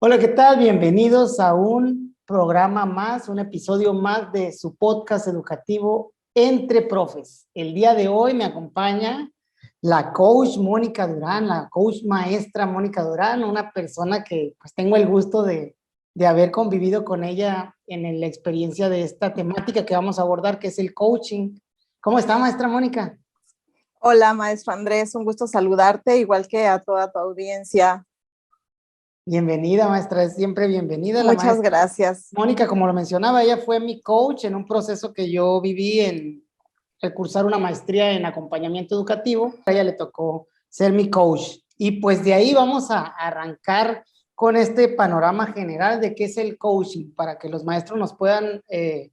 Hola, ¿qué tal? Bienvenidos a un programa más, un episodio más de su podcast educativo Entre Profes. El día de hoy me acompaña la coach Mónica Durán, la coach maestra Mónica Durán, una persona que pues tengo el gusto de haber convivido con ella en la experiencia de esta temática que vamos a abordar, que es el coaching. ¿Cómo está, maestra Mónica? Hola, maestro Andrés, un gusto saludarte, igual que a toda tu audiencia. Bienvenida, maestra, es siempre bienvenida. La Muchas maestra gracias. Mónica, como lo mencionaba, ella fue mi coach en un proceso que yo viví en el cursar una maestría en acompañamiento educativo. A ella le tocó ser mi coach. Y pues de ahí vamos a arrancar con este panorama general de qué es el coaching, para que los maestros nos puedan ir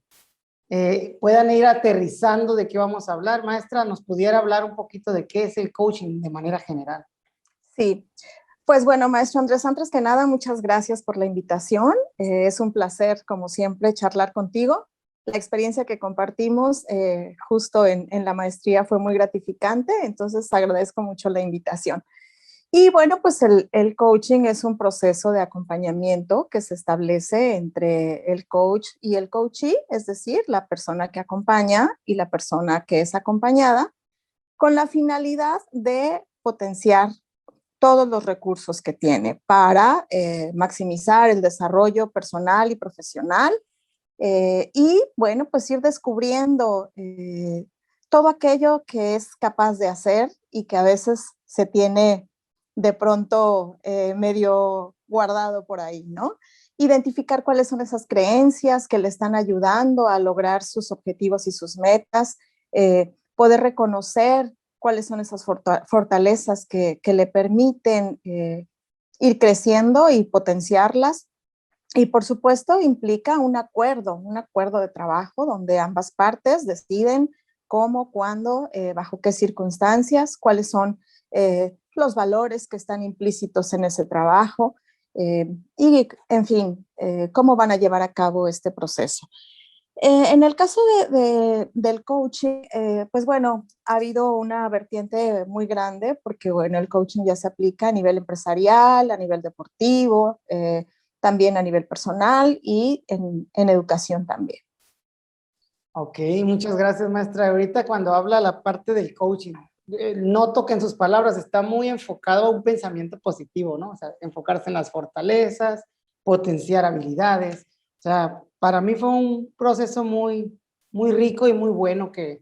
aterrizando de qué vamos a hablar. Maestra, ¿nos pudiera hablar un poquito de qué es el coaching de manera general? Sí, pues bueno, maestro Andrés, antes que nada, muchas gracias por la invitación. Es un placer, como siempre, charlar contigo. La experiencia que compartimos justo en la maestría fue muy gratificante, entonces agradezco mucho la invitación. Y bueno, pues el coaching es un proceso de acompañamiento que se establece entre el coach y el coachee, es decir, la persona que acompaña y la persona que es acompañada, con la finalidad de potenciar todos los recursos que tiene para maximizar el desarrollo personal y profesional y, bueno, pues ir descubriendo todo aquello que es capaz de hacer y que a veces se tiene de pronto medio guardado por ahí, ¿no? Identificar cuáles son esas creencias que le están ayudando a lograr sus objetivos y sus metas, poder reconocer cuáles son esas fortalezas que le permiten ir creciendo y potenciarlas. Y por supuesto implica un acuerdo de trabajo donde ambas partes deciden cómo, cuándo, bajo qué circunstancias, cuáles son los valores que están implícitos en ese trabajo y, en fin, cómo van a llevar a cabo este proceso. En el caso del coaching, pues bueno, ha habido una vertiente muy grande porque bueno, el coaching ya se aplica a nivel empresarial, a nivel deportivo, también a nivel personal y en educación también. Ok, muchas gracias, maestra. Ahorita cuando habla la parte del coaching, noto que en sus palabras está muy enfocado a un pensamiento positivo, ¿no? O sea, enfocarse en las fortalezas, potenciar habilidades. O sea, para mí fue un proceso muy rico y muy bueno que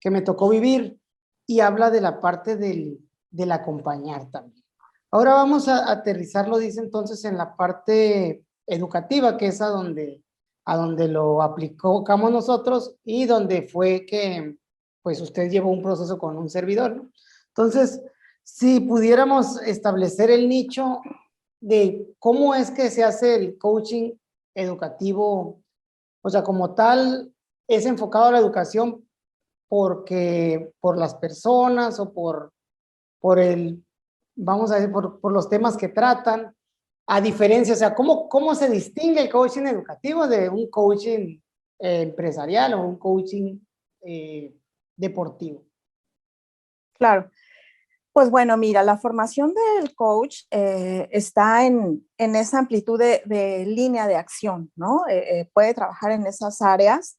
me tocó vivir, y habla de la parte del acompañar también. Ahora vamos a aterrizarlo, dice entonces, en la parte educativa, que es a donde lo aplicamos nosotros y donde fue que pues usted llevó un proceso con un servidor, ¿no? Entonces, si pudiéramos establecer el nicho de cómo es que se hace el coaching educativo, o sea, como tal, es enfocado a la educación porque por las personas o por el, vamos a decir, por los temas que tratan, a diferencia, o sea, ¿cómo se distingue el coaching educativo de un coaching empresarial o un coaching deportivo? Claro, pues bueno, mira, la formación del coach está en esa amplitud de línea de acción, ¿no? Puede trabajar en esas áreas.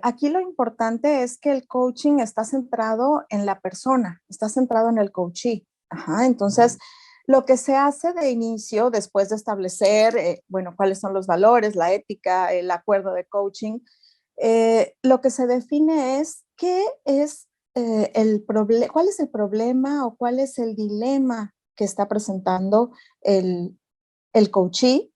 Aquí lo importante es que el coaching está centrado en la persona, está centrado en el coachee. Ajá, entonces, lo que se hace de inicio, después de establecer, bueno, cuáles son los valores, la ética, el acuerdo de coaching, lo que se define es qué es cuál es el problema o cuál es el dilema que está presentando el coachee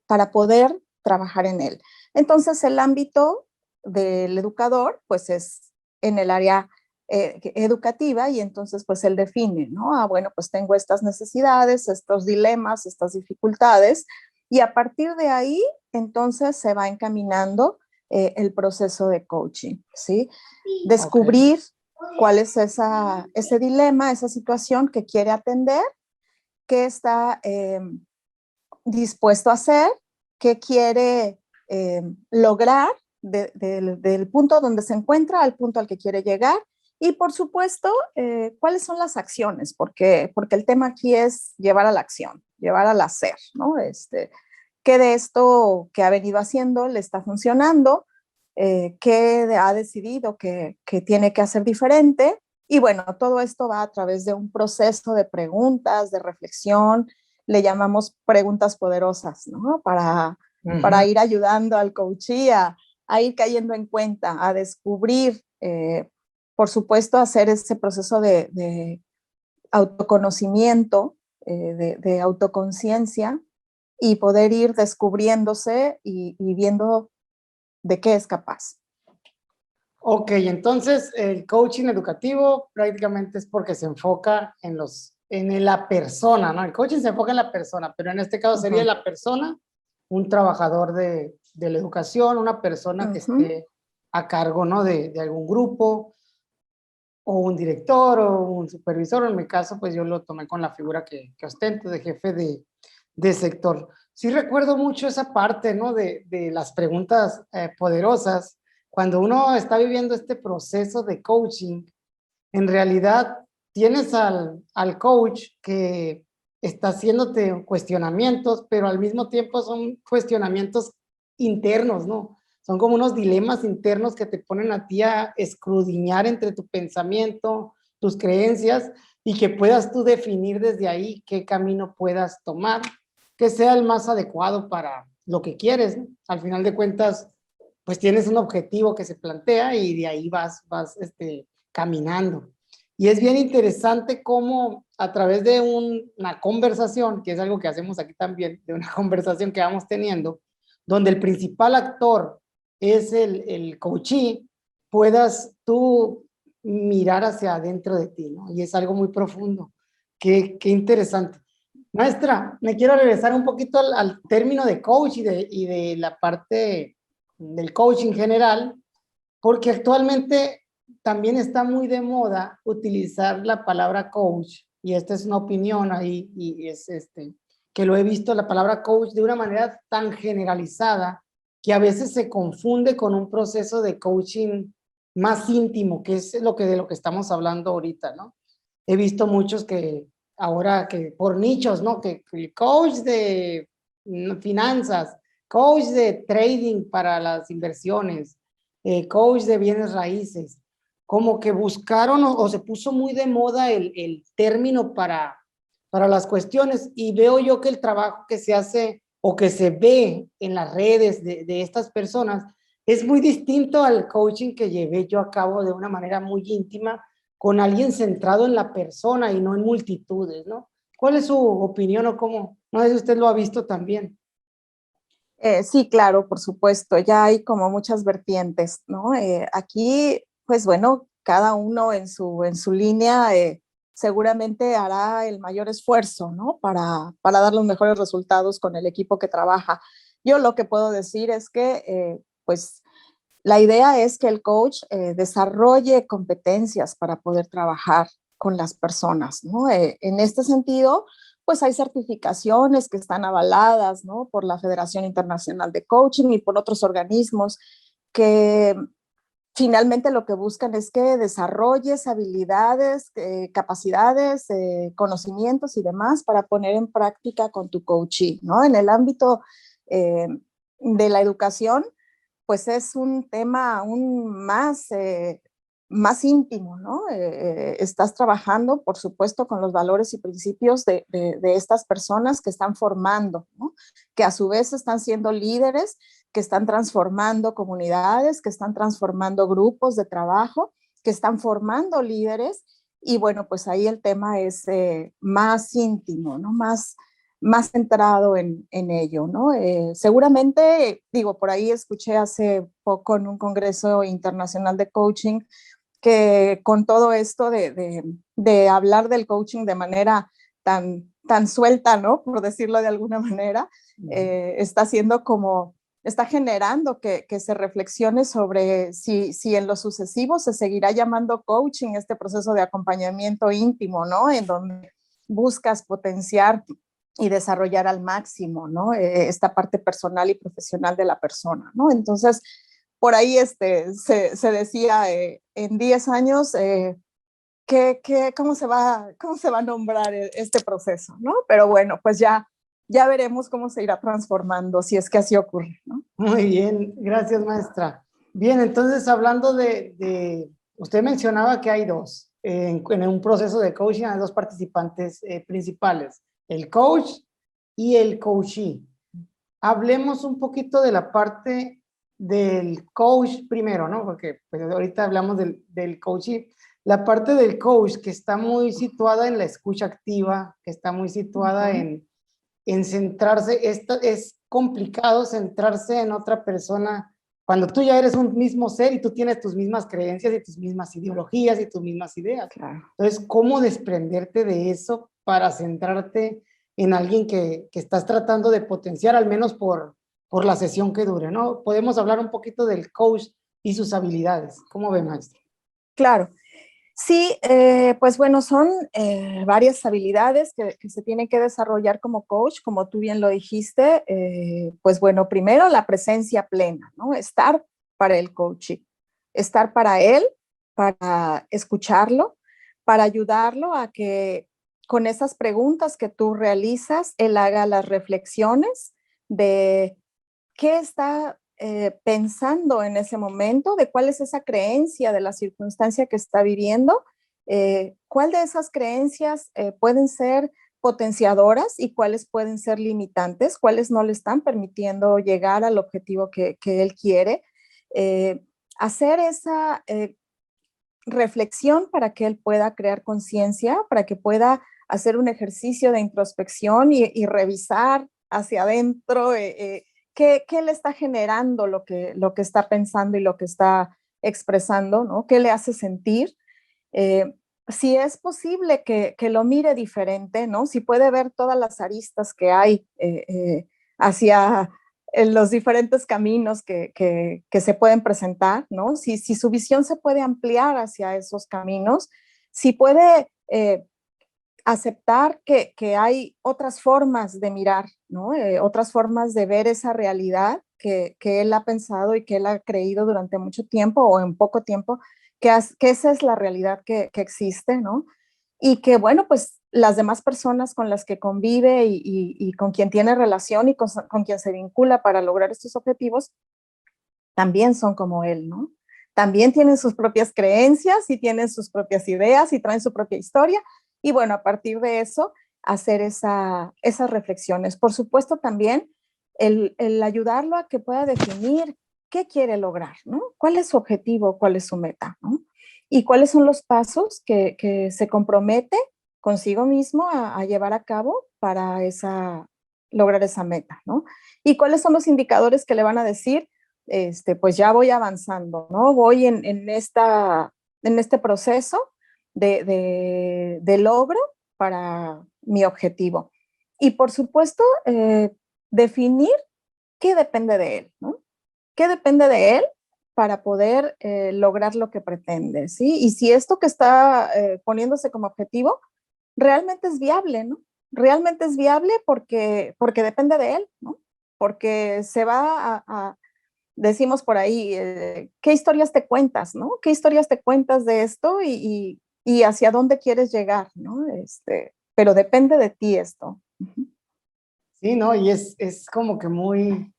para poder trabajar en él. Entonces, el ámbito del educador, pues es en el área educativa y entonces pues él define, ¿no? Ah, bueno, pues tengo estas necesidades, estos dilemas, estas dificultades y a partir de ahí entonces se va encaminando el proceso de coaching, ¿sí? Descubrir cuál es ese dilema, esa situación que quiere atender, qué está dispuesto a hacer, qué quiere lograr del punto donde se encuentra al punto al que quiere llegar y por supuesto cuáles son las acciones, porque el tema aquí es llevar a la acción, llevar al hacer, ¿no? ¿Qué de esto que ha venido haciendo le está funcionando? ¿Qué ha decidido que tiene que hacer diferente? Y bueno, todo esto va a través de un proceso de preguntas, de reflexión, le llamamos preguntas poderosas, ¿no? Para ir ayudando al coachee a ir cayendo en cuenta, a descubrir, por supuesto, hacer ese proceso de autoconocimiento, de autoconciencia y poder ir descubriéndose y viendo de qué es capaz. Ok, entonces el coaching educativo prácticamente es porque se enfoca en la persona, ¿no? El coaching se enfoca en la persona, pero en este caso sería la persona, un trabajador de la educación, una persona que esté a cargo, ¿no? de algún grupo, o un director, o un supervisor. En mi caso, pues yo lo tomé con la figura que ostento de jefe de sector. Sí recuerdo mucho esa parte, ¿no? de las preguntas poderosas. Cuando uno está viviendo este proceso de coaching, en realidad tienes al coach que está haciéndote cuestionamientos, pero al mismo tiempo son cuestionamientos internos, ¿no? Son como unos dilemas internos que te ponen a ti a escudriñar entre tu pensamiento, tus creencias, y que puedas tú definir desde ahí qué camino puedas tomar, que sea el más adecuado para lo que quieres, ¿no? Al final de cuentas, pues tienes un objetivo que se plantea y de ahí vas caminando. Y es bien interesante cómo a través de una conversación, que es algo que hacemos aquí también, de una conversación que vamos teniendo, donde el principal actor es el coachee, puedas tú mirar hacia adentro de ti, ¿no? Y es algo muy profundo. Qué interesante. Maestra, me quiero regresar un poquito al término de coach y de la parte del coach en general, porque actualmente también está muy de moda utilizar la palabra coach, y esta es una opinión ahí, y es que lo he visto la palabra coach de una manera tan generalizada que a veces se confunde con un proceso de coaching más íntimo, que es de lo que estamos hablando ahorita, ¿no? He visto muchos que ahora que por nichos, ¿no? Que el coach de finanzas, coach de trading para las inversiones, coach de bienes raíces, como que buscaron o se puso muy de moda el término para las cuestiones, y veo yo que el trabajo que se hace o que se ve en las redes de estas personas es muy distinto al coaching que llevé yo a cabo de una manera muy íntima con alguien centrado en la persona y no en multitudes, ¿no? ¿Cuál es su opinión o cómo? No sé si usted lo ha visto también. Sí, claro, por supuesto, ya hay como muchas vertientes, ¿no? Aquí, pues bueno, cada uno en su línea seguramente hará el mayor esfuerzo, ¿no? Para dar los mejores resultados con el equipo que trabaja. Yo lo que puedo decir es que, pues, la idea es que el coach desarrolle competencias para poder trabajar con las personas, ¿no? En este sentido, pues hay certificaciones que están avaladas, ¿no? Por la Federación Internacional de Coaching y por otros organismos que finalmente lo que buscan es que desarrolles habilidades, capacidades, conocimientos y demás para poner en práctica con tu coachee, ¿no? En el ámbito de la educación, pues es un tema aún más íntimo, ¿no? Estás trabajando, por supuesto, con los valores y principios de estas personas que están formando, ¿no? Que a su vez están siendo líderes, que están transformando comunidades, que están transformando grupos de trabajo, que están formando líderes. Y bueno, pues ahí el tema es más íntimo, ¿no? Más centrado en ello, ¿no? Seguramente, digo, por ahí escuché hace poco en un congreso internacional de coaching que con todo esto de hablar del coaching de manera tan suelta, ¿no? Por decirlo de alguna manera, está haciendo como, está generando que se reflexione sobre si en lo sucesivo se seguirá llamando coaching este proceso de acompañamiento íntimo, ¿no? En donde buscas potenciar y desarrollar al máximo, ¿no? Esta parte personal y profesional de la persona, ¿no? Entonces, por ahí se decía en 10 años cómo se va a nombrar este proceso, ¿no? Pero bueno, pues ya ya veremos cómo se irá transformando, si es que así ocurre, ¿no? Muy bien, gracias maestra. Bien, entonces hablando usted mencionaba que hay dos, en un proceso de coaching hay dos participantes principales, el coach y el coachee. Hablemos un poquito de la parte del coach primero, ¿no? Porque pues, ahorita hablamos del coachee. La parte del coach que está muy situada en la escucha activa, que está muy situada en centrarse, es complicado centrarse en otra persona cuando tú ya eres un mismo ser y tú tienes tus mismas creencias y tus mismas ideologías y tus mismas ideas. Claro. Entonces, ¿cómo desprenderte de eso para centrarte en alguien que estás tratando de potenciar, al menos por la sesión que dure, ¿no? Podemos hablar un poquito del coach y sus habilidades. ¿Cómo ve, maestro? Claro. Sí, pues bueno, son varias habilidades que se tienen que desarrollar como coach, como tú bien lo dijiste. Pues bueno, primero la presencia plena, ¿no? Estar para el coaching, estar para él, para escucharlo, para ayudarlo a que con esas preguntas que tú realizas, él haga las reflexiones de qué está pensando en ese momento, de cuál es esa creencia de la circunstancia que está viviendo, cuál de esas creencias pueden ser potenciadoras y cuáles pueden ser limitantes, cuáles no le están permitiendo llegar al objetivo que él quiere. Hacer esa reflexión para que él pueda crear conciencia, para que pueda hacer un ejercicio de introspección y revisar hacia adentro qué le está generando lo que está pensando y lo que está expresando, ¿no? ¿Qué le hace sentir? Si es posible que lo mire diferente, ¿no? Si puede ver todas las aristas que hay hacia los diferentes caminos que se pueden presentar, ¿no? Si su visión se puede ampliar hacia esos caminos, si puede aceptar que hay otras formas de mirar, ¿no? Otras formas de ver esa realidad que él ha pensado y que él ha creído durante mucho tiempo o en poco tiempo, que esa es la realidad que existe, ¿no? Y que, bueno, pues las demás personas con las que convive y con quien tiene relación y con quien se vincula para lograr estos objetivos, también son como él, ¿no? También tienen sus propias creencias y tienen sus propias ideas y traen su propia historia. Y bueno, a partir de eso, hacer esas reflexiones. Por supuesto, también el ayudarlo a que pueda definir qué quiere lograr, ¿no? ¿Cuál es su objetivo? ¿Cuál es su meta? ¿No? Y cuáles son los pasos que se compromete consigo mismo a llevar a cabo para lograr esa meta, ¿no? Y cuáles son los indicadores que le van a decir, pues ya voy avanzando, ¿no? Voy en este proceso de logro para mi objetivo. Y por supuesto, definir qué depende de él, ¿no? ¿Qué depende de él para poder lograr lo que pretende, ¿sí? Y si esto que está poniéndose como objetivo realmente es viable, ¿no? Realmente es viable porque depende de él, ¿no? Porque se va decimos por ahí, ¿qué historias te cuentas, no? ¿Qué historias te cuentas de esto y hacia dónde quieres llegar, no? Pero depende de ti esto. Sí, ¿no? Y es como que muy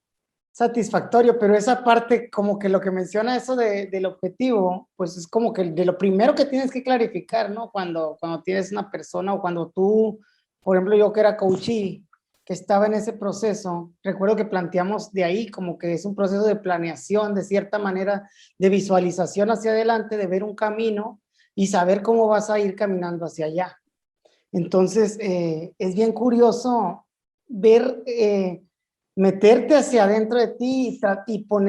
satisfactorio, pero esa parte, como que lo que menciona eso del objetivo, pues es como que de lo primero que tienes que clarificar, ¿no? Cuando tienes una persona o cuando tú, por ejemplo, yo que era coachee, que estaba en ese proceso, recuerdo que planteamos de ahí como que es un proceso de planeación, de cierta manera, de visualización hacia adelante, de ver un camino y saber cómo vas a ir caminando hacia allá. Entonces, es bien curioso ver, meterte hacia adentro de ti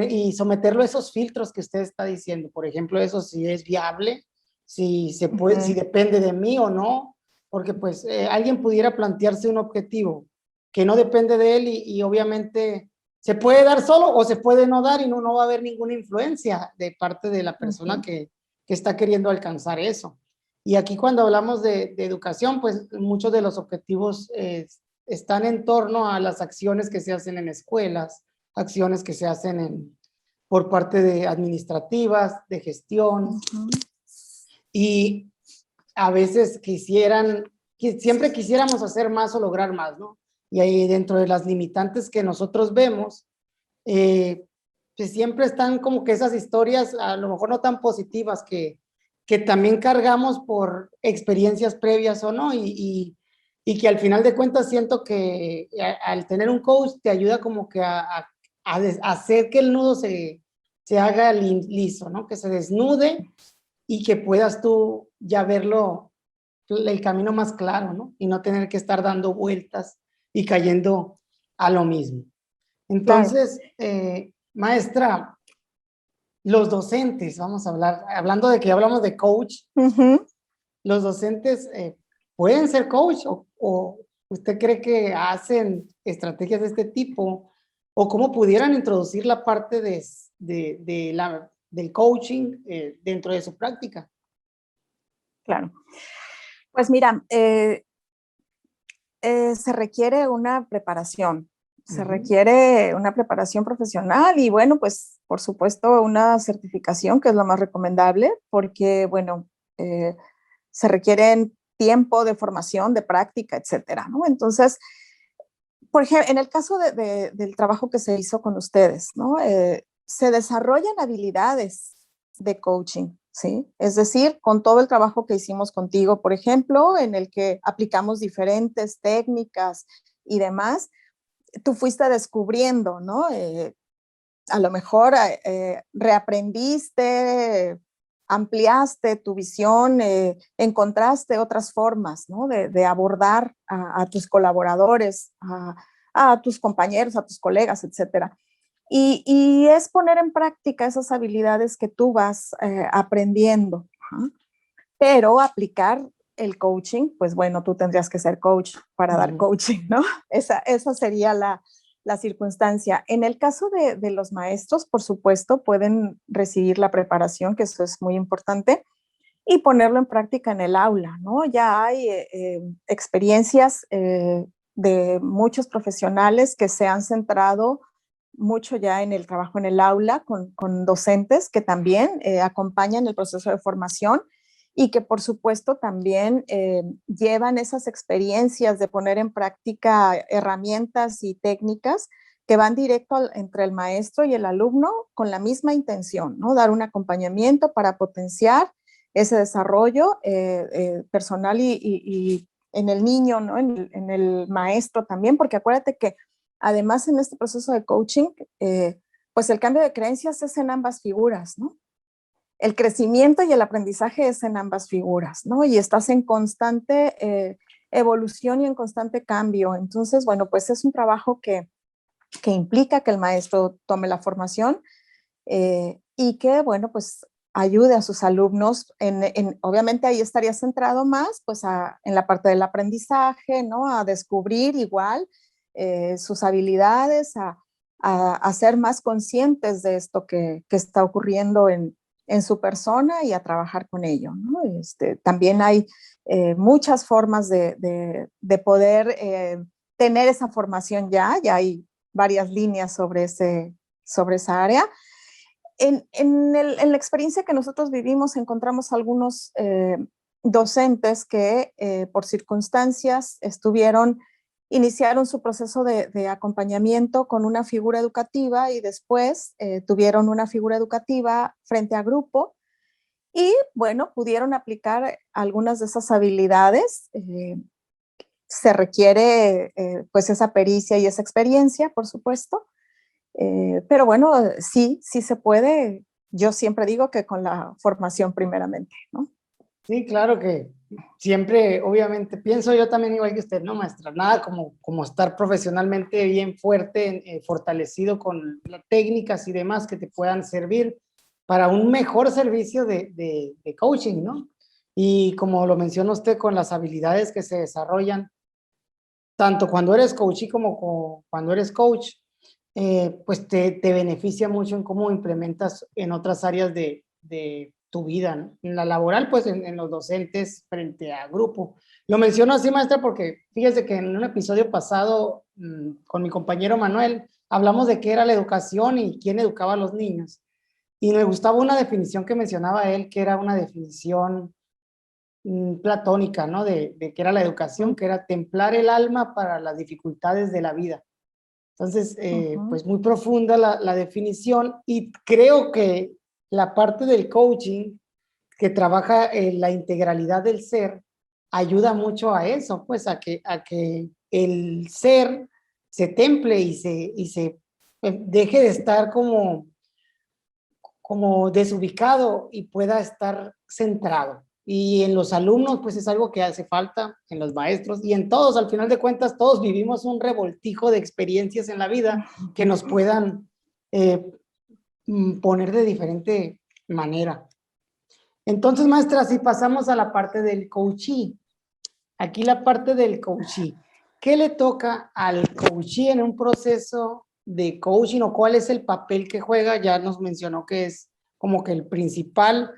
y someterlo a esos filtros que usted está diciendo. Por ejemplo, eso si es viable, si se puede, si depende de mí o no, porque pues alguien pudiera plantearse un objetivo que no depende de él y obviamente se puede dar solo o se puede no dar y no va a haber ninguna influencia de parte de la persona que está queriendo alcanzar eso. Y aquí cuando hablamos de educación, pues muchos de los objetivos están en torno a las acciones que se hacen en escuelas, acciones que se hacen por parte de administrativas, de gestión, y a veces siempre quisiéramos hacer más o lograr más, ¿no? Y ahí dentro de las limitantes que nosotros vemos, pues siempre están como que esas historias, a lo mejor no tan positivas, que también cargamos por experiencias previas o no, y que al final de cuentas siento que al tener un coach te ayuda como que a hacer que el nudo se haga liso, ¿no? Que se desnude y que puedas tú ya verlo, el camino más claro, ¿no? Y no tener que estar dando vueltas y cayendo a lo mismo. Claro. Entonces, maestra, los docentes, vamos a hablar, hablando de que ya hablamos de coach, Ujú. los docentes pueden ser coach o usted cree que hacen estrategias de este tipo o cómo pudieran introducir la parte del coaching dentro de su práctica. Claro. Pues mira, se requiere una preparación, se requiere una preparación profesional y bueno, pues por supuesto una certificación que es lo más recomendable porque bueno, se requieren tiempo de formación, de práctica, etcétera, ¿no? Entonces, por ejemplo, en el caso del trabajo que se hizo con ustedes, ¿no? Se desarrollan habilidades de coaching, ¿sí? Es decir, con todo el trabajo que hicimos contigo, por ejemplo, en el que aplicamos diferentes técnicas y demás, tú fuiste descubriendo, ¿no? A lo mejor reaprendiste, ampliaste tu visión, encontraste otras formas, ¿no? De abordar a tus colaboradores, a tus compañeros, a tus colegas, etcétera. Y es poner en práctica esas habilidades que tú vas aprendiendo, ¿ah? Pero aplicar el coaching, pues bueno, tú tendrías que ser coach para dar coaching, ¿no? Esa sería la circunstancia. En el caso de los maestros, por supuesto, pueden recibir la preparación, que eso es muy importante, y ponerlo en práctica en el aula, ¿no? Ya hay experiencias de muchos profesionales que se han centrado mucho ya en el trabajo en el aula con docentes que también acompañan el proceso de formación y que por supuesto también llevan esas experiencias de poner en práctica herramientas y técnicas que van directo entre el maestro y el alumno con la misma intención, ¿no? Dar un acompañamiento para potenciar ese desarrollo personal y en el niño, ¿no? En el maestro también, porque acuérdate que además en este proceso de coaching, pues el cambio de creencias es en ambas figuras, ¿no? El crecimiento y el aprendizaje es en ambas figuras, ¿no? Y estás en constante evolución y en constante cambio. Entonces, bueno, pues es un trabajo que implica que el maestro tome la formación y que, bueno, pues ayude a sus alumnos. Obviamente ahí estaría centrado más pues en la parte del aprendizaje, ¿no? A descubrir igual sus habilidades, a ser más conscientes de esto que está ocurriendo en su persona y a trabajar con ello, ¿no? También hay muchas formas de poder tener esa formación ya hay varias líneas sobre esa área. En la experiencia que nosotros vivimos encontramos algunos docentes que por circunstancias iniciaron su proceso de acompañamiento con una figura educativa y después tuvieron una figura educativa frente a grupo y bueno, pudieron aplicar algunas de esas habilidades. Se requiere pues esa pericia y esa experiencia, por supuesto. Pero bueno, sí se puede. Yo siempre digo que con la formación primeramente, ¿no? Sí, claro que siempre, obviamente, pienso yo también igual que usted, ¿no, maestra? Nada como estar profesionalmente bien fuerte, fortalecido con las técnicas y demás que te puedan servir para un mejor servicio de coaching, ¿no? Y como lo menciona usted, con las habilidades que se desarrollan, tanto cuando eres coach como cuando eres coach, pues te beneficia mucho en cómo implementas en otras áreas de tu vida, ¿no? En la laboral, pues en los docentes frente a grupo. Lo menciono así, maestra, porque fíjese que en un episodio pasado con mi compañero Manuel hablamos de qué era la educación y quién educaba a los niños. Y me gustaba una definición que mencionaba él, que era una definición platónica, ¿no? De que era la educación, que era templar el alma para las dificultades de la vida. Entonces, pues muy profunda la definición, y creo que la parte del coaching que trabaja en la integralidad del ser ayuda mucho a eso, pues a que el ser se temple y se deje de estar como desubicado y pueda estar centrado. Y en los alumnos, pues es algo que hace falta, en los maestros y en todos. Al final de cuentas, todos vivimos un revoltijo de experiencias en la vida que nos puedan poner de diferente manera. Entonces, maestra, si pasamos a la parte del coachee. Aquí la parte del coachee. ¿Qué le toca al coachee en un proceso de coaching, o cuál es el papel que juega? Ya nos mencionó que es como que el principal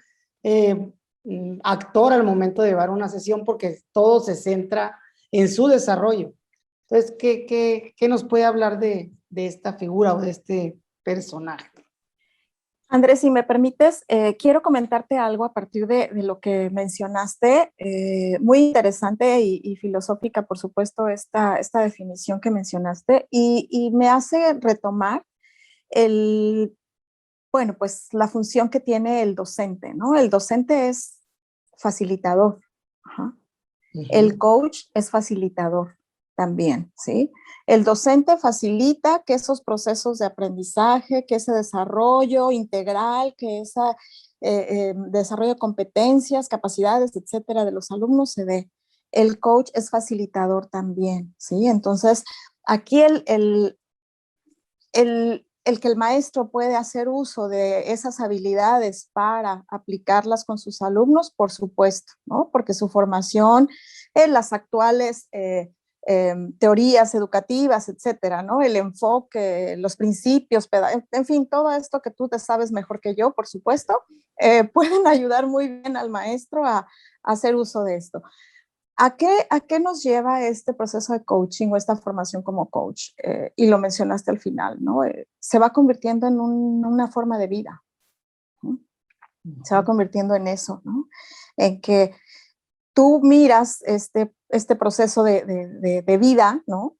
actor al momento de llevar una sesión, porque todo se centra en su desarrollo. Entonces, ¿qué nos puede hablar de esta figura o de este personaje? Andrés, si me permites, quiero comentarte algo a partir de lo que mencionaste, muy interesante y filosófica, por supuesto, esta definición que mencionaste, y me hace retomar bueno, pues la función que tiene el docente, ¿no? El docente es facilitador. Ajá. El coach es facilitador también, ¿sí? El docente facilita que esos procesos de aprendizaje, que ese desarrollo integral, que ese desarrollo de competencias, capacidades, etcétera, de los alumnos se dé. El coach es facilitador también, ¿sí? Entonces, aquí el que el maestro puede hacer uso de esas habilidades para aplicarlas con sus alumnos, por supuesto, ¿no? Porque su formación en las actuales teorías educativas, etcétera, ¿no? El enfoque, los principios, en fin, todo esto que tú te sabes mejor que yo, por supuesto, pueden ayudar muy bien al maestro a hacer uso de esto. ¿A qué nos lleva este proceso de coaching o esta formación como coach? Y lo mencionaste al final, ¿no? Se va convirtiendo en una forma de vida, ¿no? Se va convirtiendo en eso, ¿no? En que tú miras este proceso de vida, ¿no?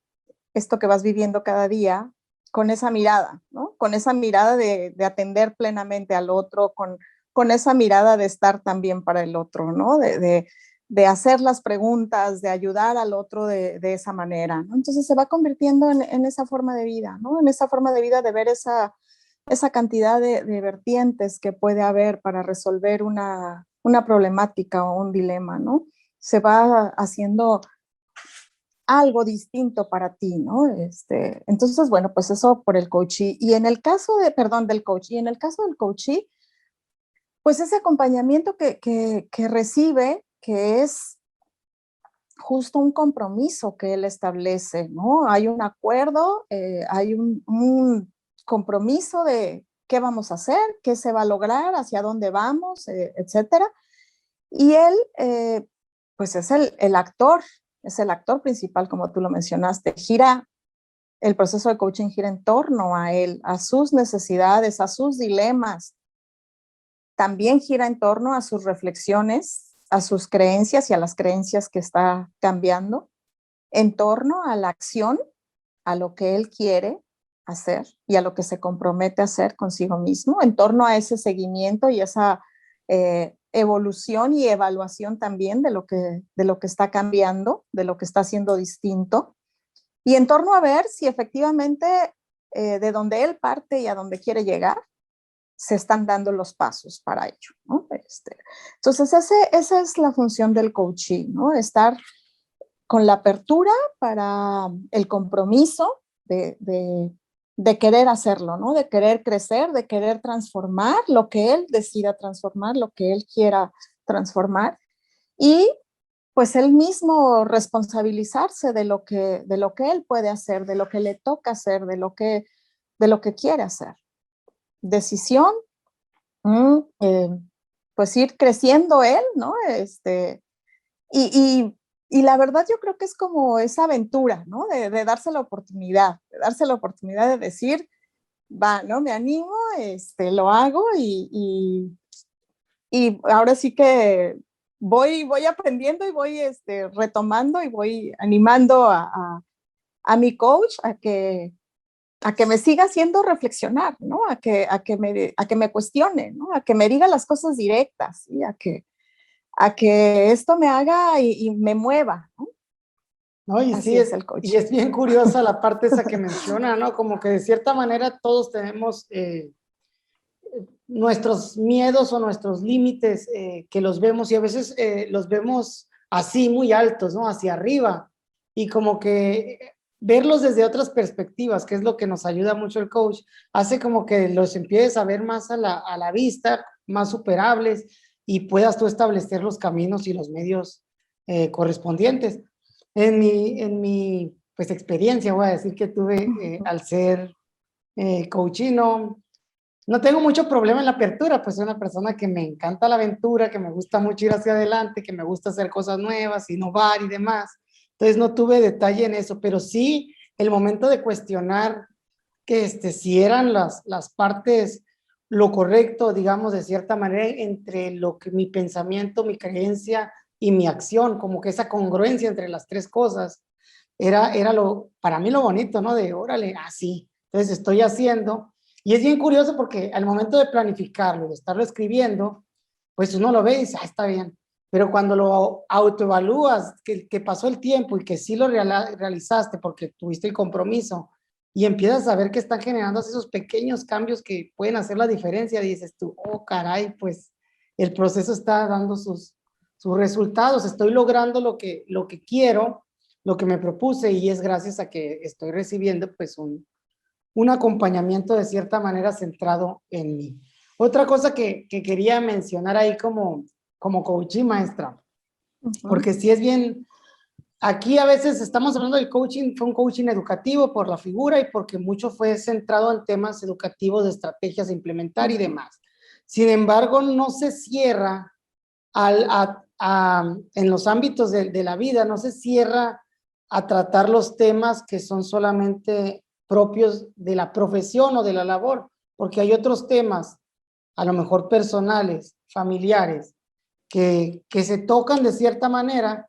Esto que vas viviendo cada día con esa mirada, ¿no? Con esa mirada de atender plenamente al otro, con esa mirada de estar también para el otro, ¿no? De hacer las preguntas, de ayudar al otro de esa manera, ¿no? Entonces se va convirtiendo en esa forma de vida, ¿no? En esa forma de vida de ver esa cantidad de vertientes que puede haber para resolver una problemática o un dilema, ¿no? Se va haciendo algo distinto para ti, ¿no? Entonces, bueno, pues eso por el coachee. Y en el caso del coach, y en el caso del coachee, pues ese acompañamiento que recibe, que es justo un compromiso que él establece, ¿no? Hay un acuerdo, hay un compromiso de qué vamos a hacer, qué se va a lograr, hacia dónde vamos, etcétera. Y él, pues es el actor principal, como tú lo mencionaste. El proceso de coaching gira en torno a él, a sus necesidades, a sus dilemas. También gira en torno a sus reflexiones, a sus creencias y a las creencias que está cambiando, en torno a la acción, a lo que él quiere hacer y a lo que se compromete a hacer consigo mismo, en torno a ese seguimiento y esa evolución y evaluación también de lo que está cambiando, de lo que está haciendo distinto, y en torno a ver si efectivamente de donde él parte y a donde quiere llegar, se están dando los pasos para ello, ¿no? Entonces, esa es la función del coaching, ¿no? Estar con la apertura para el compromiso de querer hacerlo, ¿no? De querer crecer, de querer transformar lo que él decida transformar, lo que él quiera transformar, y pues él mismo responsabilizarse de lo que él puede hacer, de lo que le toca hacer, de lo que quiere hacer. Decisión, pues ir creciendo él, ¿no? Y, y, y la verdad yo creo que es como esa aventura, ¿no? De darse la oportunidad, de decir, va, ¿no? Me animo, lo hago y ahora sí que voy aprendiendo y voy retomando y voy animando a mi coach a que me siga haciendo reflexionar, ¿no? A que me cuestione, ¿no? A que me diga las cosas directas, ¿sí? A que esto me haga y me mueva, ¿no? ¿No? Y Así sí, es el y coaching. es bien curiosa la parte esa que menciona, ¿no? Como que de cierta manera todos tenemos nuestros miedos o nuestros límites que los vemos y a veces los vemos así muy altos, ¿no? Hacia arriba y como que verlos desde otras perspectivas, que es lo que nos ayuda mucho el coach, hace como que los empieces a ver más a la vista, más superables y puedas tú establecer los caminos y los medios correspondientes. En mi pues, experiencia, voy a decir que tuve al ser coachino, no tengo mucho problema en la apertura, pues soy una persona que me encanta la aventura, que me gusta mucho ir hacia adelante, que me gusta hacer cosas nuevas, innovar y demás. Entonces no tuve detalle en eso, pero sí el momento de cuestionar que si eran las partes lo correcto, digamos, de cierta manera, entre lo que mi pensamiento, mi creencia y mi acción, como que esa congruencia entre las tres cosas, era para mí lo bonito, ¿no? De, órale, así. Entonces estoy haciendo. Y es bien curioso porque al momento de planificarlo, de estarlo escribiendo, pues uno lo ve y dice, ah, está bien. Pero cuando lo autoevalúas, que pasó el tiempo y que sí lo realizaste porque tuviste el compromiso y empiezas a ver que están generando esos pequeños cambios que pueden hacer la diferencia, dices tú, oh, caray, pues el proceso está dando sus resultados, estoy logrando lo que quiero, lo que me propuse y es gracias a que estoy recibiendo pues un acompañamiento de cierta manera centrado en mí. Otra cosa que quería mencionar ahí como coaching maestra, porque si es bien, aquí a veces estamos hablando del coaching, fue un coaching educativo por la figura y porque mucho fue centrado en temas educativos de estrategias a implementar y demás. Sin embargo, no se cierra en los ámbitos de la vida, no se cierra a tratar los temas que son solamente propios de la profesión o de la labor, porque hay otros temas, a lo mejor personales, familiares, que se tocan de cierta manera,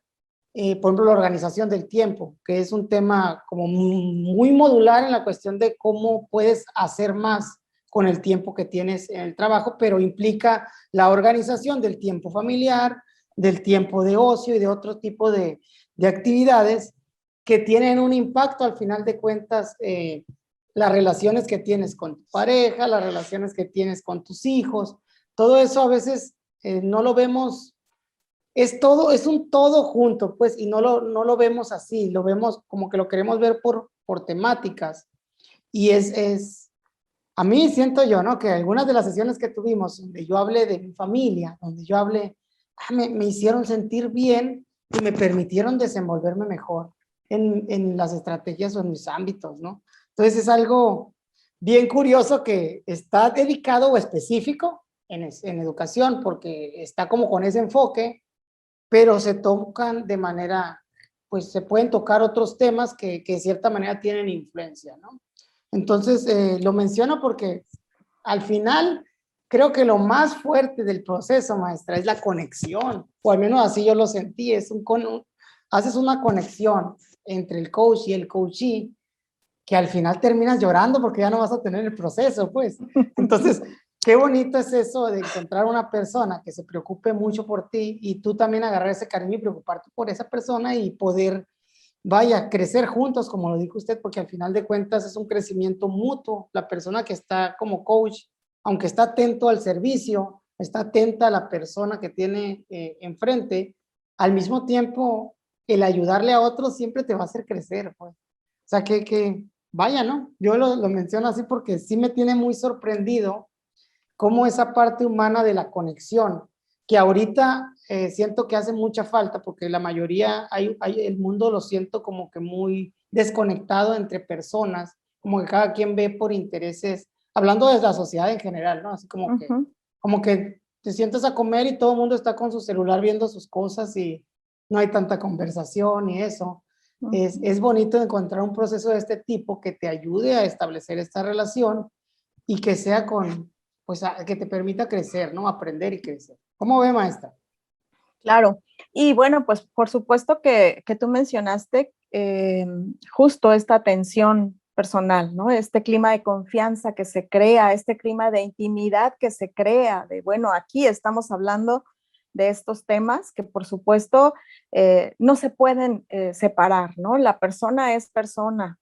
por ejemplo, la organización del tiempo, que es un tema como muy modular en la cuestión de cómo puedes hacer más con el tiempo que tienes en el trabajo, pero implica la organización del tiempo familiar, del tiempo de ocio y de otro tipo de actividades que tienen un impacto al final de cuentas, las relaciones que tienes con tu pareja, las relaciones que tienes con tus hijos, todo eso a veces no lo vemos, es todo, es un todo junto, pues, y no lo vemos así, lo vemos como que lo queremos ver por temáticas. Y a mí siento yo, ¿no? Que algunas de las sesiones que tuvimos, donde yo hablé de mi familia, donde yo hablé, me hicieron sentir bien y me permitieron desenvolverme mejor en las estrategias o en mis ámbitos, ¿no? Entonces es algo bien curioso que está dedicado o específico en educación, porque está como con ese enfoque, pero se tocan de manera, pues se pueden tocar otros temas que de cierta manera tienen influencia, ¿no? Entonces, lo menciono porque al final creo que lo más fuerte del proceso, maestra, es la conexión, o al menos así yo lo sentí, haces una conexión entre el coach y el coachee, que al final terminas llorando porque ya no vas a tener el proceso, pues. Entonces, qué bonito es eso de encontrar una persona que se preocupe mucho por ti y tú también agarrar ese cariño y preocuparte por esa persona y poder, vaya, crecer juntos, como lo dijo usted, porque al final de cuentas es un crecimiento mutuo. La persona que está como coach, aunque está atento al servicio, está atenta a la persona que tiene enfrente, al mismo tiempo, el ayudarle a otros siempre te va a hacer crecer, pues. O sea, que vaya, ¿no? Yo lo menciono así porque sí me tiene muy sorprendido cómo esa parte humana de la conexión, que ahorita siento que hace mucha falta, porque la mayoría, el mundo lo siento como que muy desconectado entre personas, como que cada quien ve por intereses, hablando de la sociedad en general, ¿no? Así como que te sientas a comer y todo el mundo está con su celular viendo sus cosas y no hay tanta conversación y eso. Es bonito encontrar un proceso de este tipo que te ayude a establecer esta relación y que sea pues, que te permita crecer, ¿no? Aprender y crecer. ¿Cómo ve, maestra? Claro, y bueno, pues por supuesto que tú mencionaste justo esta tensión personal, ¿no? Este clima de confianza que se crea, este clima de intimidad que se crea, de bueno, aquí estamos hablando de estos temas que por supuesto no se pueden separar, ¿no? La persona es persona,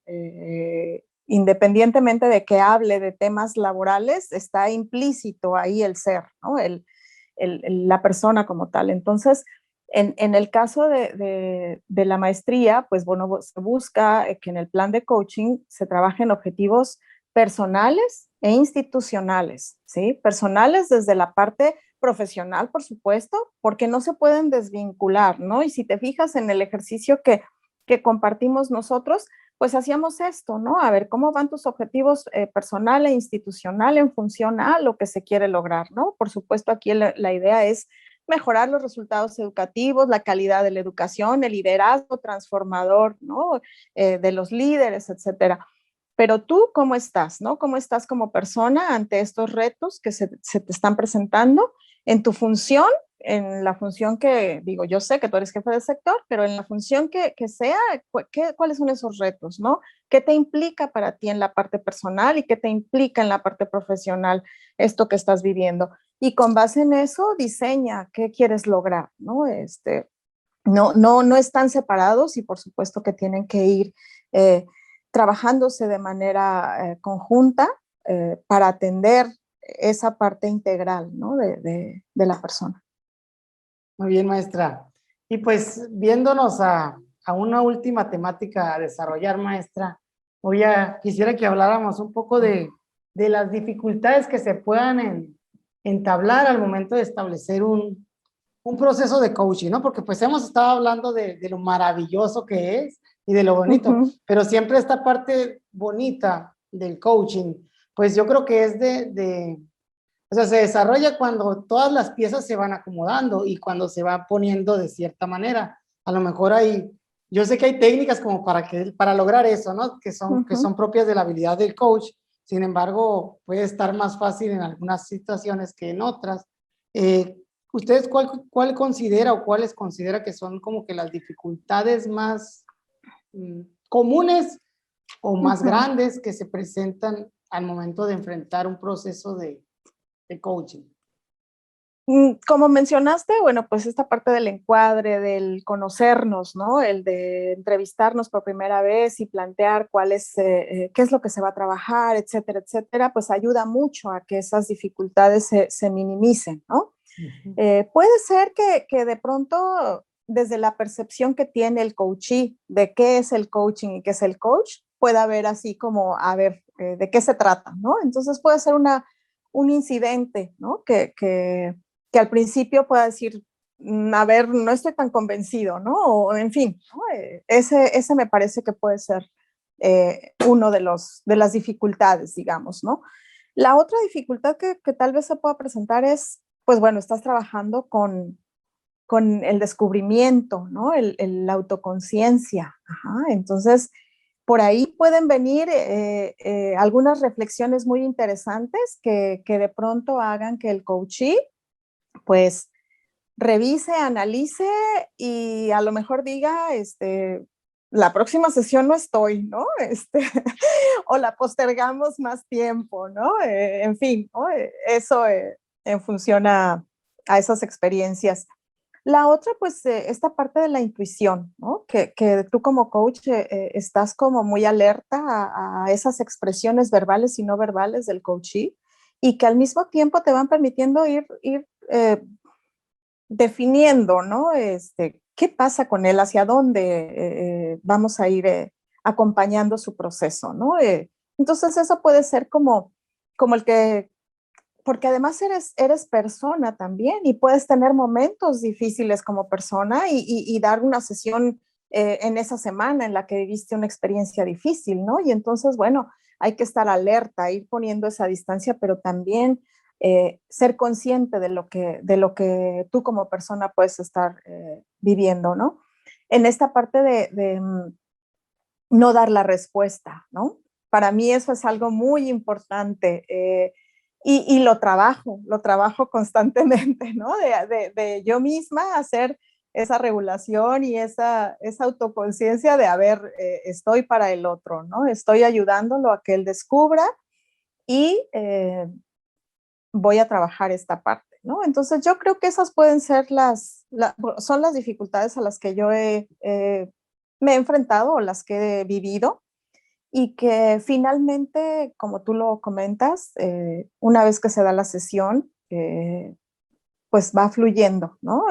independientemente de que hable de temas laborales, está implícito ahí el ser, ¿no? La persona como tal. Entonces, en el caso de la maestría, pues bueno, se busca que en el plan de coaching se trabajen objetivos personales e institucionales, ¿sí? Personales desde la parte profesional, por supuesto, porque no se pueden desvincular, ¿no? Y si te fijas en el ejercicio que compartimos nosotros, pues hacíamos esto, ¿no? A ver, ¿cómo van tus objetivos personal e institucional en función a lo que se quiere lograr, ¿no? Por supuesto, aquí la idea es mejorar los resultados educativos, la calidad de la educación, el liderazgo transformador, ¿no? De los líderes, etcétera. Pero tú, ¿cómo estás, no? ¿Cómo estás como persona ante estos retos que se te están presentando en tu función, en la función que, digo, yo sé que tú eres jefe de sector, pero en la función que sea, ¿cuáles son esos retos, no? ¿Qué te implica para ti en la parte personal y qué te implica en la parte profesional esto que estás viviendo? Y con base en eso, diseña qué quieres lograr, ¿no? No están separados y por supuesto que tienen que ir eh, trabajándose de manera conjunta para atender esa parte integral, ¿no? de la persona. Muy bien, maestra. Y pues viéndonos a una última temática a desarrollar, maestra, quisiera que habláramos un poco de las dificultades que se puedan entablar al momento de establecer un proceso de coaching, ¿no? Porque pues hemos estado hablando de lo maravilloso que es y de lo bonito, pero siempre esta parte bonita del coaching, pues yo creo que es o sea, se desarrolla cuando todas las piezas se van acomodando y cuando se va poniendo de cierta manera. A lo mejor yo sé que hay técnicas como para lograr eso, ¿no? Que son propias de la habilidad del coach. Sin embargo, puede estar más fácil en algunas situaciones que en otras. ¿Ustedes cuál considera o cuáles considera que son como que las dificultades más comunes o más grandes que se presentan al momento de enfrentar un proceso de coaching? Como mencionaste, bueno, pues esta parte del encuadre, del conocernos, ¿no? El de entrevistarnos por primera vez y plantear qué es lo que se va a trabajar, etcétera, etcétera, pues ayuda mucho a que esas dificultades se minimicen, ¿no? Puede ser que de pronto, desde la percepción que tiene el coachee de qué es el coaching y qué es el coach, pueda haber así como, a ver, de qué se trata, ¿no? Entonces puede ser un incidente, ¿no? Que al principio pueda decir, a ver, no estoy tan convencido, ¿no? O en fin, ¿no? Ese me parece que puede ser uno de las dificultades, digamos, ¿no? La otra dificultad que tal vez se pueda presentar es, pues bueno, estás trabajando con el descubrimiento, ¿no? La autoconciencia. Ajá. Entonces, por ahí pueden venir algunas reflexiones muy interesantes que de pronto hagan que el coachee, pues, revise, analice y a lo mejor diga, la próxima sesión no estoy, ¿no? O la postergamos más tiempo, ¿no? En fin, ¿no? Eso en función a esas experiencias. La otra, pues, esta parte de la intuición, ¿no? Que tú como coach estás como muy alerta a esas expresiones verbales y no verbales del coachee y que al mismo tiempo te van permitiendo ir definiendo, ¿no? ¿Qué pasa con él? ¿Hacia dónde vamos a ir acompañando su proceso, ¿no? Entonces eso puede ser como el que, porque además eres persona también y puedes tener momentos difíciles como persona y dar una sesión en esa semana en la que viviste una experiencia difícil, ¿no? Y entonces, bueno, hay que estar alerta, ir poniendo esa distancia, pero también ser consciente de lo que tú como persona puedes estar viviendo, ¿no? En esta parte de no dar la respuesta, ¿no? Para mí eso es algo muy importante. y lo trabajo constantemente, ¿no? De yo misma hacer esa regulación y esa autoconciencia de, a ver, estoy para el otro, ¿no? Estoy ayudándolo a que él descubra y voy a trabajar esta parte, ¿no? Entonces yo creo que esas pueden ser son las dificultades a las que yo me he enfrentado o las que he vivido y que finalmente, como tú lo comentas, una vez que se da la sesión, pues va fluyendo, ¿no?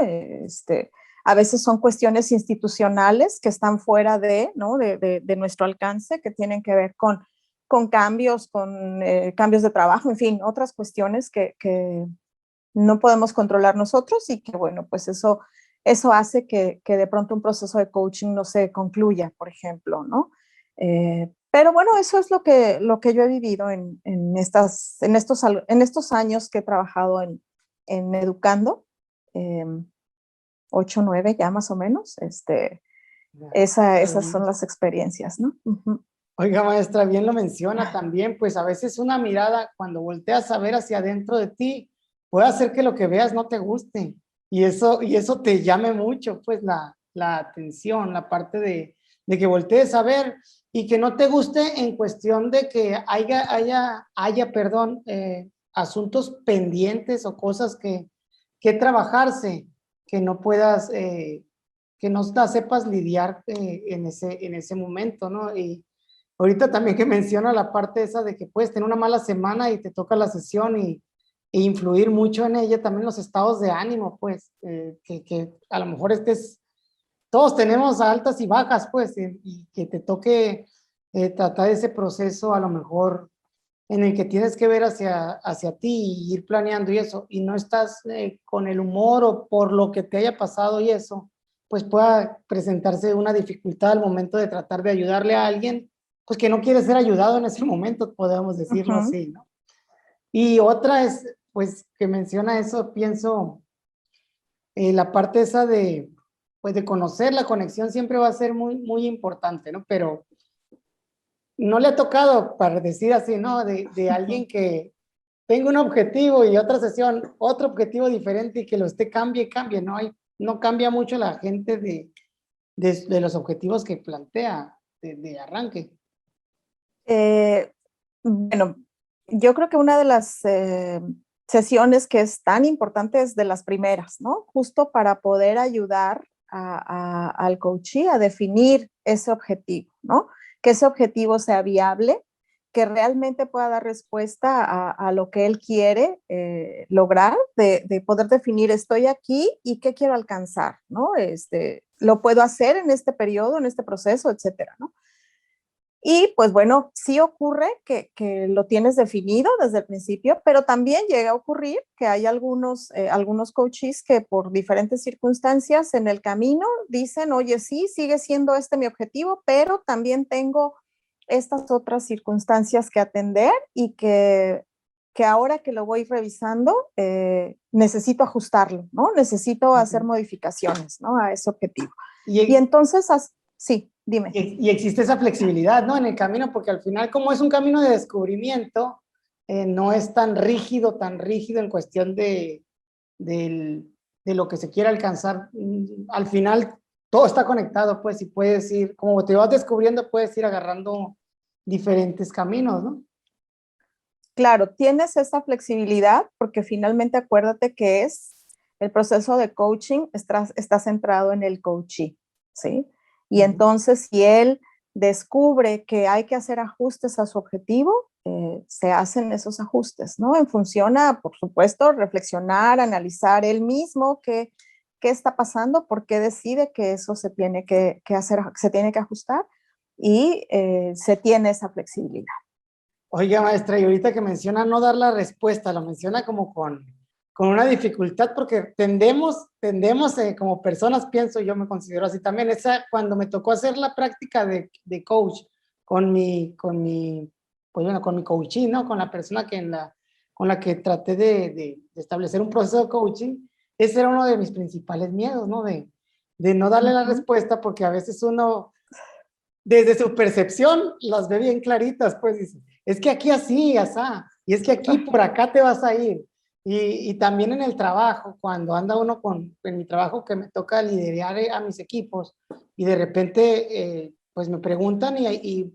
A veces son cuestiones institucionales que están fuera ¿no? de nuestro alcance, que tienen que ver con cambios, con cambios de trabajo, en fin, otras cuestiones que no podemos controlar nosotros y que, bueno, pues eso hace que de pronto un proceso de coaching no se concluya, por ejemplo, ¿no? Pero bueno, eso es lo que yo he vivido en estos años que he trabajado en educando, 8, 9 ya más o menos, esas son las experiencias, ¿no? Uh-huh. Oiga, maestra, bien lo menciona también, pues a veces una mirada, cuando volteas a ver hacia adentro de ti, puede hacer que lo que veas no te guste, y eso te llame mucho, pues la atención, la parte de que voltees a ver y que no te guste en cuestión de que haya, perdón, asuntos pendientes o cosas que trabajarse, que no puedas, que no la sepas lidiar en ese momento, ¿no? Y ahorita también que menciona la parte esa de que puedes tener una mala semana y te toca la sesión e influir mucho en ella, también los estados de ánimo, pues, que a lo mejor todos tenemos altas y bajas, pues, y que te toque tratar ese proceso a lo mejor en el que tienes que ver hacia ti y ir planeando y eso, y no estás con el humor o por lo que te haya pasado y eso, pues pueda presentarse una dificultad al momento de tratar de ayudarle a alguien, pues que no quiere ser ayudado en ese momento, podemos decirlo Uh-huh. así, ¿no? Y otra es, pues, que menciona eso, pienso, la parte esa pues, de conocer la conexión siempre va a ser muy, muy importante, ¿no? Pero no le ha tocado, para decir así, ¿no? De alguien que tenga un objetivo y otra sesión, otro objetivo diferente y que lo esté cambie y cambie, ¿no? No cambia mucho la gente de los objetivos que plantea de arranque. Bueno, yo creo que una de las sesiones que es tan importante es de las primeras, ¿no? Justo para poder ayudar al coachee a definir ese objetivo, ¿no? Que ese objetivo sea viable, que realmente pueda dar respuesta a lo que él quiere lograr, de poder definir estoy aquí y qué quiero alcanzar, ¿no? Lo puedo hacer en este periodo, en este proceso, etcétera, ¿no? Y pues bueno, sí ocurre que lo tienes definido desde el principio, pero también llega a ocurrir que hay algunos coaches que por diferentes circunstancias en el camino dicen, oye, sí, sigue siendo este mi objetivo, pero también tengo estas otras circunstancias que atender y que ahora que lo voy revisando, necesito ajustarlo, ¿no? Necesito hacer modificaciones, ¿no? A ese objetivo. Y entonces, sí, dime. Y existe esa flexibilidad, ¿no? En el camino, porque al final, como es un camino de descubrimiento, no es tan rígido en cuestión de lo que se quiere alcanzar. Al final, todo está conectado, pues, y puedes ir, como te vas descubriendo, puedes ir agarrando diferentes caminos, ¿no? Claro, tienes esa flexibilidad porque finalmente acuérdate que el proceso de coaching está centrado en el coachee, ¿sí? Y entonces si él descubre que hay que hacer ajustes a su objetivo, se hacen esos ajustes, ¿no? En función a, por supuesto, reflexionar, analizar él mismo qué está pasando, por qué decide que eso se tiene que hacer, se tiene que ajustar y se tiene esa flexibilidad. Oiga, maestra, y ahorita que menciona no dar la respuesta, lo menciona como con una dificultad, porque tendemos como personas, pienso, yo me considero así también, cuando me tocó hacer la práctica de coach con mi pues bueno, con mi coaching, ¿no? Con la persona con la que traté de establecer un proceso de coaching, ese era uno de mis principales miedos, ¿no? De no darle la respuesta, porque a veces uno, desde su percepción, las ve bien claritas, pues dice, es que aquí así, asá, y es que aquí por acá te vas a ir. Y también en el trabajo, cuando anda uno en mi trabajo que me toca liderar a mis equipos y de repente pues me preguntan y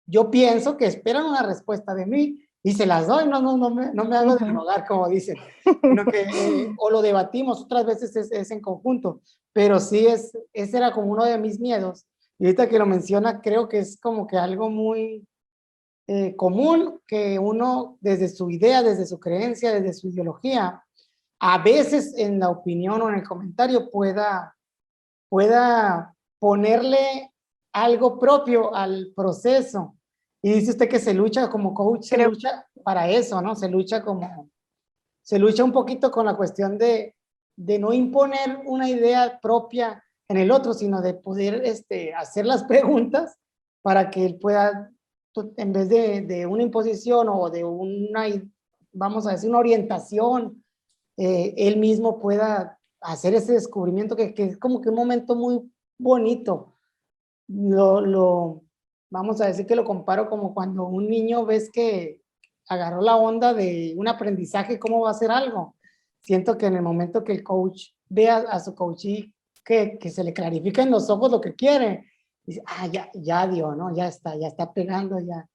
yo pienso que esperan una respuesta de mí y se las doy, no me hago de rogar, como dicen, sino que o lo debatimos, otras veces es en conjunto, pero sí ese era como uno de mis miedos. Y ahorita que lo menciona, creo que es como que algo muy común que uno desde su idea, desde su creencia, desde su ideología, a veces en la opinión o en el comentario pueda ponerle algo propio al proceso. Y dice usted que se lucha como coach, se Creo, lucha para eso, ¿no? Se lucha un poquito con la cuestión de no imponer una idea propia en el otro, sino de poder hacer las preguntas para que él pueda, en vez de una imposición o de una, vamos a decir, una orientación, él mismo pueda hacer ese descubrimiento que es como que un momento muy bonito. Vamos a decir que lo comparo como cuando un niño ves que agarró la onda de un aprendizaje, cómo va a hacer algo. Siento que en el momento que el coach ve a su coachee que se le clarifica en los ojos lo que quiere, dice, ya dio, ¿no? Ya está pegando, ya.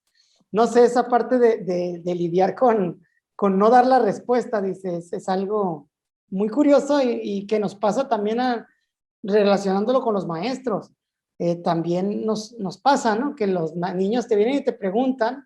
No sé, esa parte de lidiar con no dar la respuesta, dice, es algo muy curioso y que nos pasa también relacionándolo con los maestros. También nos pasa, ¿no? Que los niños te vienen y te preguntan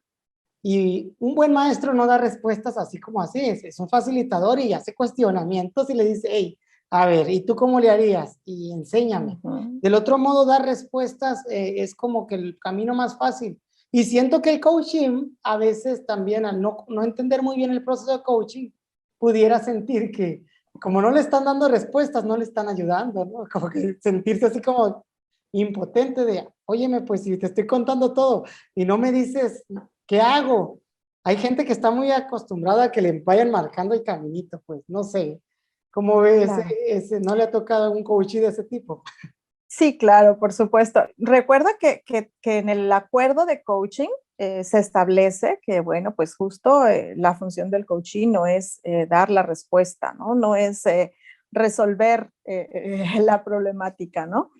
y un buen maestro no da respuestas así como así, es un facilitador y hace cuestionamientos y le dice, hey, a ver, ¿y tú cómo le harías? Y enséñame. Del otro modo, dar respuestas es como que el camino más fácil. Y siento que el coaching, a veces también al no entender muy bien el proceso de coaching, pudiera sentir que como no le están dando respuestas, no le están ayudando, ¿no? Como que sentirse así como impotente de, óyeme, pues si te estoy contando todo y no me dices, ¿qué hago? Hay gente que está muy acostumbrada a que le vayan marcando el caminito, pues no sé. ¿Cómo ves? claro. ¿No le ha tocado un coach de ese tipo? Sí, claro, por supuesto. Recuerda que en el acuerdo de coaching se establece que, bueno, pues justo la función del coaching no es dar la respuesta, ¿no? No es resolver la problemática, ¿no?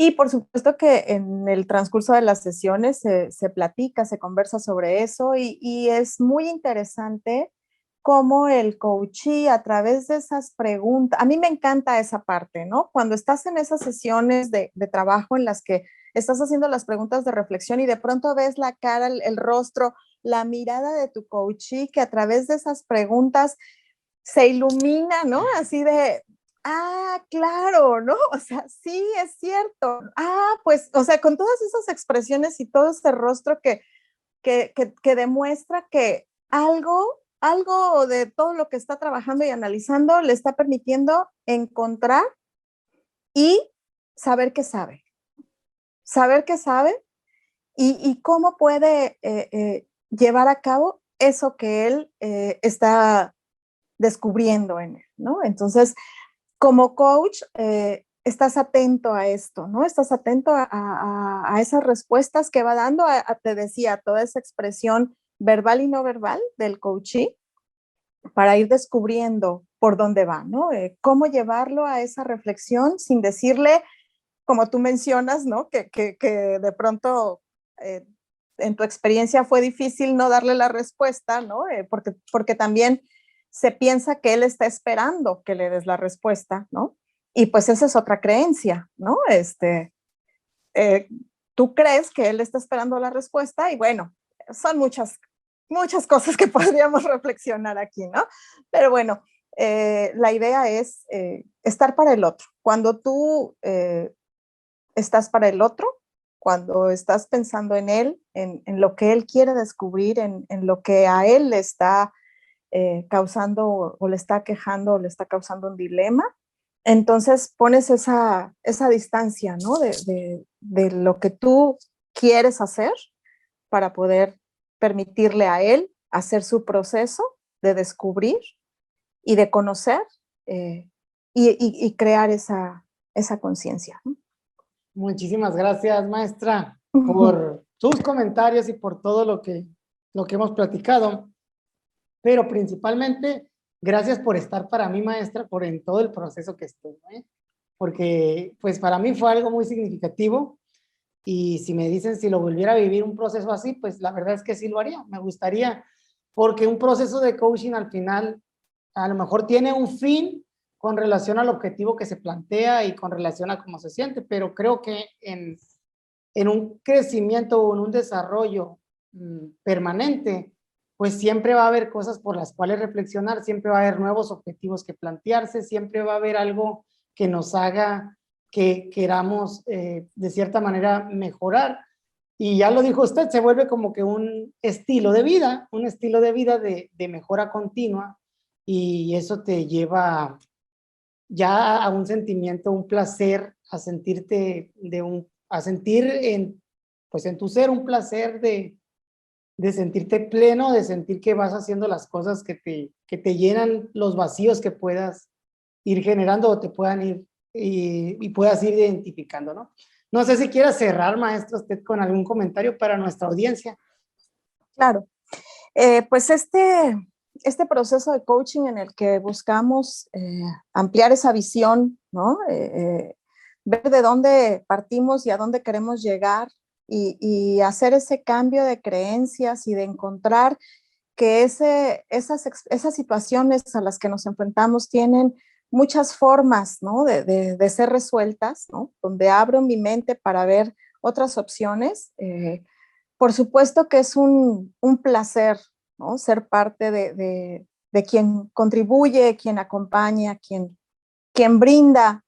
Y por supuesto que en el transcurso de las sesiones se platica, se conversa sobre eso y es muy interesante cómo el coachee a través de esas preguntas, a mí me encanta esa parte, ¿no? Cuando estás en esas sesiones de trabajo en las que estás haciendo las preguntas de reflexión y de pronto ves la cara, el rostro, la mirada de tu coachee que a través de esas preguntas se ilumina, ¿no? Así de, claro, ¿no? O sea, sí, es cierto. Pues, o sea, con todas esas expresiones y todo ese rostro que demuestra que algo de todo lo que está trabajando y analizando le está permitiendo encontrar y saber que sabe y cómo puede llevar a cabo eso que él está descubriendo en él, ¿no? Entonces, como coach, estás atento a esto, ¿no? Estás atento a esas respuestas que va dando, te decía, toda esa expresión verbal y no verbal del coachee para ir descubriendo por dónde va, ¿no? Cómo llevarlo a esa reflexión sin decirle, como tú mencionas, ¿no? Que de pronto en tu experiencia fue difícil no darle la respuesta, ¿no? Porque también se piensa que él está esperando que le des la respuesta, ¿no? Y pues esa es otra creencia, ¿no? Eh, tú crees que él está esperando la respuesta y bueno, son muchas cosas que podríamos reflexionar aquí, ¿no? Pero bueno, la idea es estar para el otro. Cuando tú estás para el otro, cuando estás pensando en él, en lo que él quiere descubrir, en lo que a él le está causando o le está quejando o le está causando un dilema, entonces pones esa distancia, ¿no? De lo que tú quieres hacer para poder permitirle a él hacer su proceso de descubrir y de conocer y crear esa conciencia, ¿no? Muchísimas gracias, maestra, por sus comentarios y por todo lo que hemos platicado. pero principalmente gracias por estar para mí, maestra, por en todo el proceso que estuve, ¿eh? Porque pues para mí fue algo muy significativo y si me dicen si lo volviera a vivir un proceso así, pues la verdad es que sí lo haría, me gustaría, porque un proceso de coaching al final a lo mejor tiene un fin con relación al objetivo que se plantea y con relación a cómo se siente, pero creo que en un crecimiento o en un desarrollo permanente, pues siempre va a haber cosas por las cuales reflexionar, siempre va a haber nuevos objetivos que plantearse, siempre va a haber algo que nos haga que queramos de cierta manera mejorar. Y ya lo dijo usted, se vuelve como que un estilo de vida, un estilo de vida de mejora continua, y eso te lleva ya a un sentimiento, un placer, a sentirte a sentir pues en tu ser un placer de sentirte pleno, de sentir que vas haciendo las cosas que te llenan los vacíos que puedas ir generando o te puedan ir y puedas ir identificando, ¿no? No sé si quiera cerrar, maestra, usted con algún comentario para nuestra audiencia. Claro. Pues este proceso de coaching en el que buscamos ampliar esa visión, ¿no? Ver de dónde partimos y a dónde queremos llegar y hacer ese cambio de creencias y de encontrar que esas situaciones a las que nos enfrentamos tienen muchas formas, ¿no? de ser resueltas, ¿no? Donde abro mi mente para ver otras opciones. Por supuesto que es un placer, ¿no? Ser parte de quien contribuye, quien acompaña, quien brinda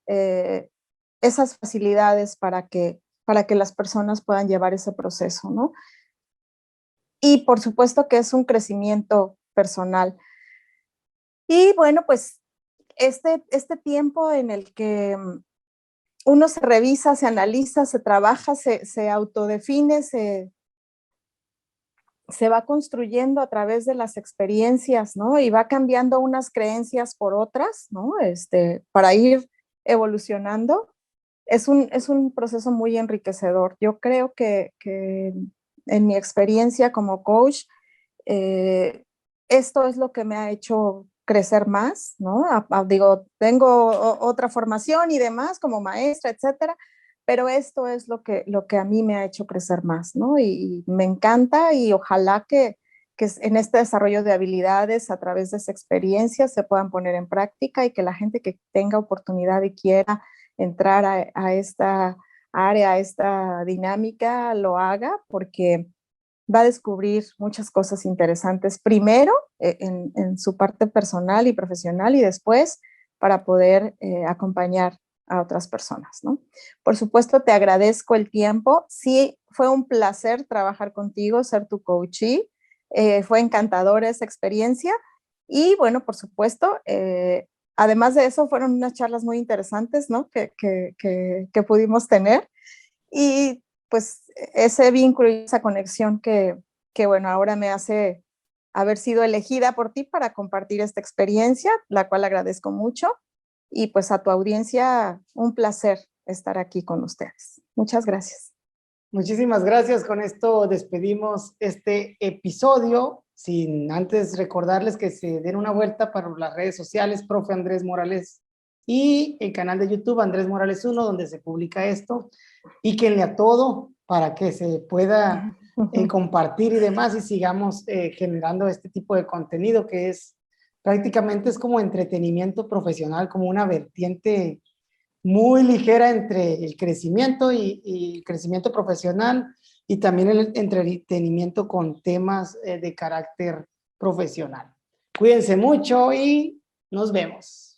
esas facilidades para que las personas puedan llevar ese proceso, ¿no? Y por supuesto que es un crecimiento personal. Y bueno, pues este tiempo en el que uno se revisa, se analiza, se trabaja, se autodefine, se va construyendo a través de las experiencias, ¿no? Y va cambiando unas creencias por otras, ¿no? Para ir evolucionando. Es un proceso muy enriquecedor. Yo creo que en mi experiencia como coach, esto es lo que me ha hecho crecer más, ¿no? Digo, tengo otra formación y demás como maestra, etcétera, pero esto es lo que a mí me ha hecho crecer más, ¿no? Y me encanta y ojalá que en este desarrollo de habilidades a través de esa experiencia se puedan poner en práctica y que la gente que tenga oportunidad y quiera entrar a esta área, a esta dinámica, lo haga porque va a descubrir muchas cosas interesantes, primero en su parte personal y profesional y después para poder acompañar a otras personas, ¿no? Por supuesto, te agradezco el tiempo. Sí, fue un placer trabajar contigo, ser tu coachee. Fue encantadora esa experiencia. Y bueno, por supuesto, además de eso, fueron unas charlas muy interesantes, ¿no? Que pudimos tener. Y pues ese vínculo y esa conexión que, bueno, ahora me hace haber sido elegida por ti para compartir esta experiencia, la cual agradezco mucho. Y pues a tu audiencia, un placer estar aquí con ustedes. Muchas gracias. Muchísimas gracias. Con esto despedimos este episodio, sin antes recordarles que se den una vuelta para las redes sociales, profe Andrés Morales, y el canal de YouTube Andrés Morales 1, donde se publica esto. Píquenle a todo para que se pueda compartir y demás, y sigamos generando este tipo de contenido que es prácticamente es como entretenimiento profesional, como una vertiente muy ligera entre el crecimiento y el crecimiento profesional y también el entretenimiento con temas de carácter profesional. Cuídense mucho y nos vemos.